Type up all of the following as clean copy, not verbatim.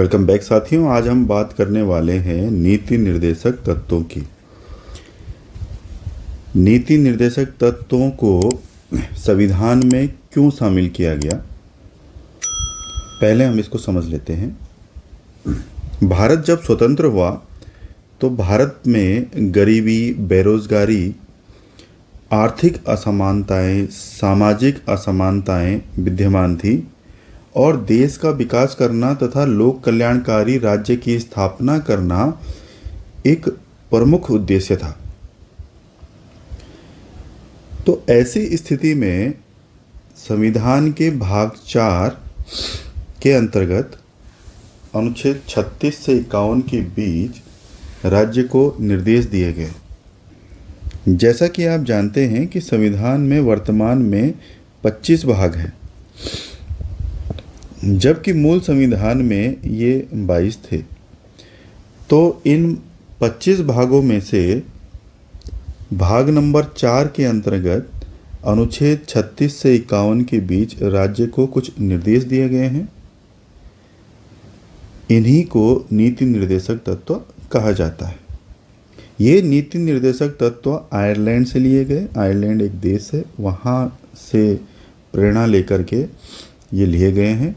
Welcome back साथियों। आज हम बात करने वाले हैं नीति निर्देशक तत्वों की। नीति निर्देशक तत्वों को संविधान में क्यों शामिल किया गया, पहले हम इसको समझ लेते हैं। भारत जब स्वतंत्र हुआ तो भारत में गरीबी, बेरोजगारी, आर्थिक असमानताएं, सामाजिक असमानताएं विद्यमान थी और देश का विकास करना तथा लोक कल्याणकारी राज्य की स्थापना करना एक प्रमुख उद्देश्य था। तो ऐसी स्थिति में संविधान के भाग 4 के अंतर्गत अनुच्छेद 36 से 51 के बीच राज्य को निर्देश दिए गए। जैसा कि आप जानते हैं कि संविधान में वर्तमान में 25 भाग हैं, जबकि मूल संविधान में ये 22 थे। तो इन 25 भागों में से भाग नंबर 4 के अंतर्गत अनुच्छेद 36 से 51 के बीच राज्य को कुछ निर्देश दिए गए हैं। इन्हीं को नीति निर्देशक तत्व कहा जाता है। ये नीति निर्देशक तत्व आयरलैंड से लिए गए। आयरलैंड एक देश है, वहाँ से प्रेरणा लेकर के ये लिए गए हैं।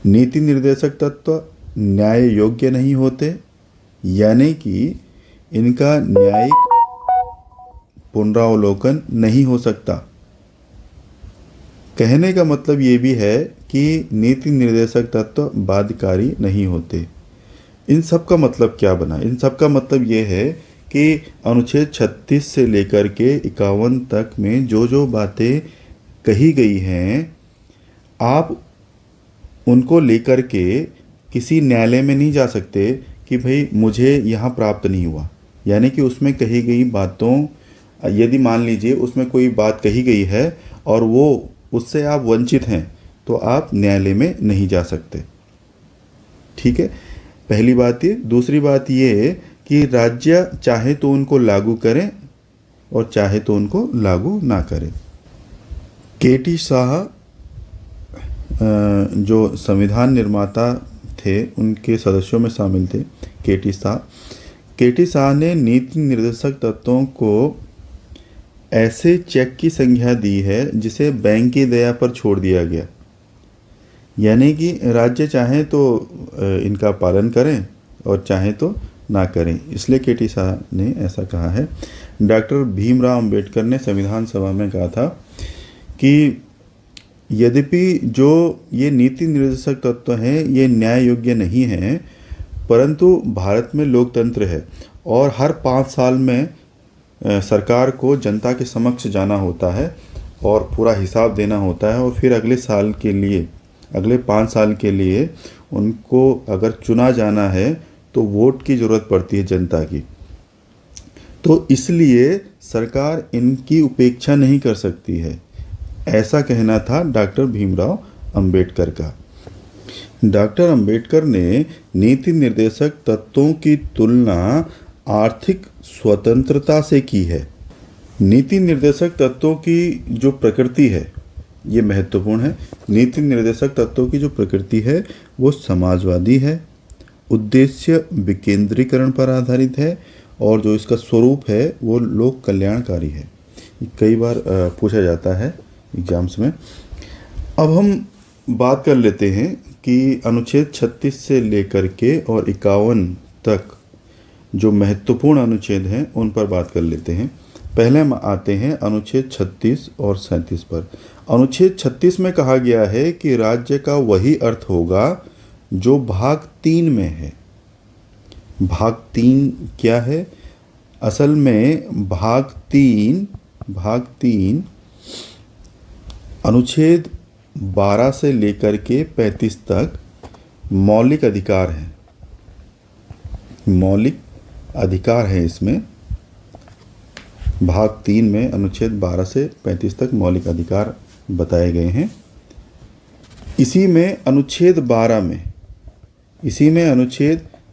नीति निर्देशक तत्व न्याय योग्य नहीं होते, यानी कि इनका न्यायिक पुनरावलोकन नहीं हो सकता। कहने का मतलब ये भी है कि नीति निर्देशक तत्व बाध्यकारी नहीं होते। इन सब का मतलब क्या बना? इन सब का मतलब ये है कि अनुच्छेद 36 से लेकर के 51 तक में जो जो बातें कही गई हैं, आप उनको लेकर के किसी न्यायालय में नहीं जा सकते कि भाई मुझे यहाँ प्राप्त नहीं हुआ। यानी कि उसमें कही गई बातों, यदि मान लीजिए उसमें कोई बात कही गई है और वो उससे आप वंचित हैं, तो आप न्यायालय में नहीं जा सकते। ठीक है, पहली बात ये। दूसरी बात ये कि राज्य चाहे तो उनको लागू करें और चाहे तो उनको लागू ना करें। के.टी. शाह जो संविधान निर्माता थे, उनके सदस्यों में शामिल थे के.टी. शाह ने नीति निर्देशक तत्वों को ऐसे चेक की संख्या दी है जिसे बैंक की दया पर छोड़ दिया गया। यानी कि राज्य चाहे तो इनका पालन करें और चाहे तो ना करें। इसलिए के.टी. शाह ने ऐसा कहा है। डॉक्टर भीमराव अंबेडकर ने संविधान सभा में कहा था कि यद्यपि जो ये नीति निर्देशक तत्व हैं ये न्याय योग्य नहीं हैं, परंतु भारत में लोकतंत्र है और हर 5 साल में सरकार को जनता के समक्ष जाना होता है और पूरा हिसाब देना होता है और फिर अगले 5 साल के लिए उनको अगर चुना जाना है तो वोट की ज़रूरत पड़ती है जनता की। तो इसलिए सरकार इनकी उपेक्षा नहीं कर सकती है, ऐसा कहना था डॉक्टर भीमराव अंबेडकर का। डॉक्टर अंबेडकर ने नीति निर्देशक तत्वों की तुलना आर्थिक स्वतंत्रता से की है। नीति निर्देशक तत्वों की जो प्रकृति है ये महत्वपूर्ण है। नीति निर्देशक तत्वों की जो प्रकृति है वो समाजवादी है, उद्देश्य विकेंद्रीकरण पर आधारित है और जो इसका स्वरूप है वो लोक कल्याणकारी है। कई बार पूछा जाता है एग्जाम्स में। अब हम बात कर लेते हैं कि अनुच्छेद 36 से लेकर के और 51 तक जो महत्वपूर्ण अनुच्छेद हैं उन पर बात कर लेते हैं। पहले हम आते हैं अनुच्छेद 36 और 37 पर। अनुच्छेद 36 में कहा गया है कि राज्य का वही अर्थ होगा जो भाग 3 में है। भाग 3 क्या है? असल में भाग 3 अनुच्छेद 12 से लेकर के 35 तक मौलिक अधिकार हैं। मौलिक अधिकार है इसमें। भाग 3 में अनुच्छेद 12 से 35 तक मौलिक अधिकार बताए गए हैं। इसी में अनुच्छेद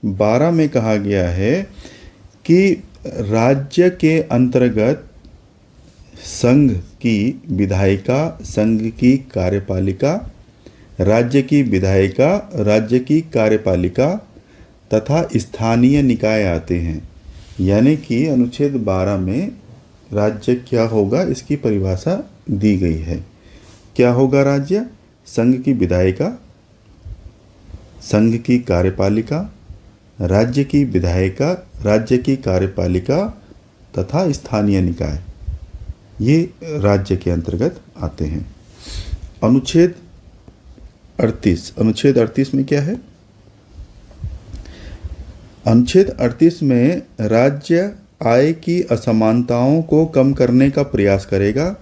12 में कहा गया है कि राज्य के अंतर्गत संघ की विधायिका, संघ की कार्यपालिका राज्य की विधायिका, राज्य की कार्यपालिका तथा स्थानीय निकाय आते हैं। यानी कि अनुच्छेद 12 में राज्य क्या होगा इसकी परिभाषा दी गई है। क्या होगा राज्य? संघ की विधायिका, संघ की कार्यपालिका, राज्य की विधायिका, राज्य की कार्यपालिका तथा स्थानीय निकाय, ये राज्य के अंतर्गत आते हैं। अनुच्छेद 38 में क्या है? अनुच्छेद 38 में राज्य आय की असमानताओं को कम करने का प्रयास करेगा,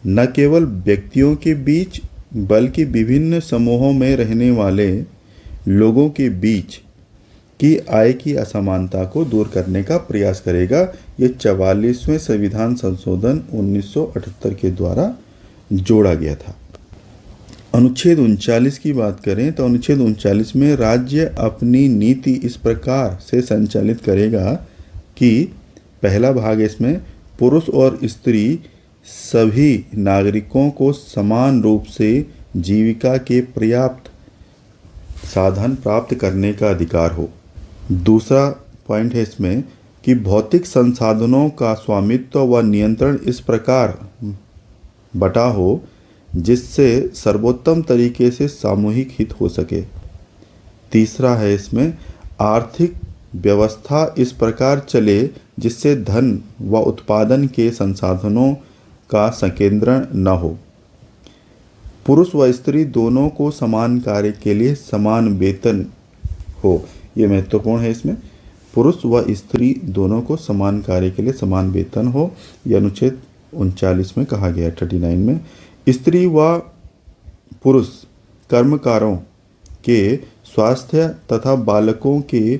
न केवल व्यक्तियों के बीच बल्कि विभिन्न समूहों में रहने वाले लोगों के बीच की आय की असमानता को दूर करने का प्रयास करेगा। ये 44वें संविधान संशोधन 1978 के द्वारा जोड़ा गया था। अनुच्छेद 39 की बात करें तो अनुच्छेद 39 में राज्य अपनी नीति इस प्रकार से संचालित करेगा कि पहला भाग इसमें पुरुष और स्त्री सभी नागरिकों को समान रूप से जीविका के पर्याप्त साधन प्राप्त करने का अधिकार हो। दूसरा पॉइंट है इसमें कि भौतिक संसाधनों का स्वामित्व व नियंत्रण इस प्रकार बटा हो जिससे सर्वोत्तम तरीके से सामूहिक हित हो सके। तीसरा है इसमें आर्थिक व्यवस्था इस प्रकार चले जिससे धन व उत्पादन के संसाधनों का संकेंद्रण न हो। पुरुष व स्त्री दोनों को समान कार्य के लिए समान वेतन हो, ये महत्वपूर्ण है इसमें। पुरुष व स्त्री दोनों को समान कार्य के लिए समान वेतन हो, यह अनुच्छेद 39 में कहा गया है। 39 में स्त्री व पुरुष कर्मकारों के स्वास्थ्य तथा बालकों के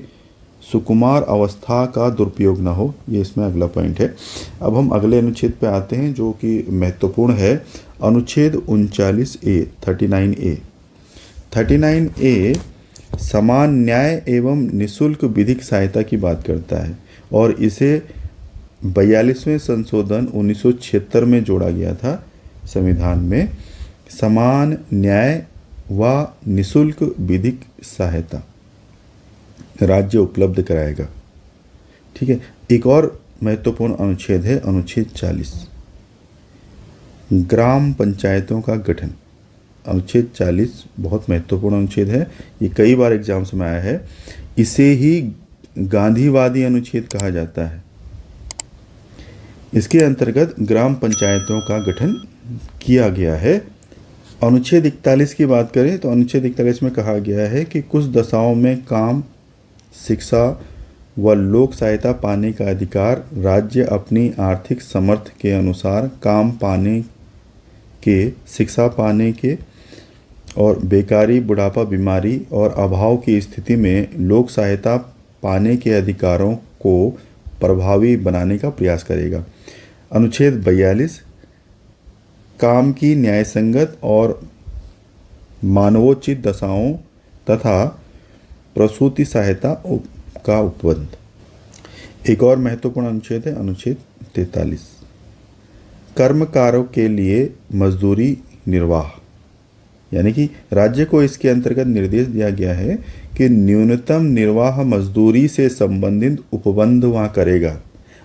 सुकुमार अवस्था का दुरुपयोग न हो, ये इसमें अगला पॉइंट है। अब हम अगले अनुच्छेद पे आते हैं जो कि महत्वपूर्ण है। अनुच्छेद 39A 39A 39A समान न्याय एवं निःशुल्क विधिक सहायता की बात करता है और इसे 42वें संशोधन 1976 में जोड़ा गया था संविधान में। समान न्याय व निःशुल्क विधिक सहायता राज्य उपलब्ध कराएगा। ठीक है। एक और महत्वपूर्ण अनुच्छेद है अनुच्छेद 40 ग्राम पंचायतों का गठन। अनुच्छेद 40 बहुत महत्वपूर्ण अनुच्छेद है, ये कई बार एग्जाम्स में आया है। इसे ही गांधीवादी अनुच्छेद कहा जाता है। इसके अंतर्गत ग्राम पंचायतों का गठन किया गया है। अनुच्छेद 41 की बात करें तो अनुच्छेद 41 में कहा गया है कि कुछ दशाओं में काम, शिक्षा व लोक सहायता पाने का अधिकार राज्य अपनी आर्थिक समर्थ के अनुसार काम पाने के, शिक्षा पाने के और बेकारी, बुढ़ापा, बीमारी और अभाव की स्थिति में लोक सहायता पाने के अधिकारों को प्रभावी बनाने का प्रयास करेगा। अनुच्छेद 42 काम की न्यायसंगत और मानवोचित दशाओं तथा प्रसूति सहायता का उपबंध। एक और महत्वपूर्ण अनुच्छेद है अनुच्छेद 43 कर्मकारों के लिए मजदूरी निर्वाह। यानी कि राज्य को इसके अंतर्गत निर्देश दिया गया है कि न्यूनतम निर्वाह मजदूरी से संबंधित उपबंध वहाँ करेगा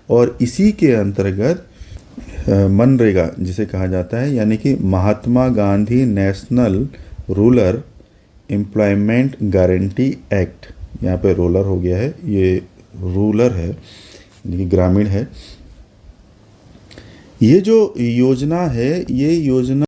और इसी के अंतर्गत मनरेगा जिसे कहा जाता है, यानी कि Mahatma Gandhi national rural employment guarantee act, यहाँ पे रूरल हो गया है, ये रूरल है यानी कि ग्रामीण है। ये जो योजना है ये योजना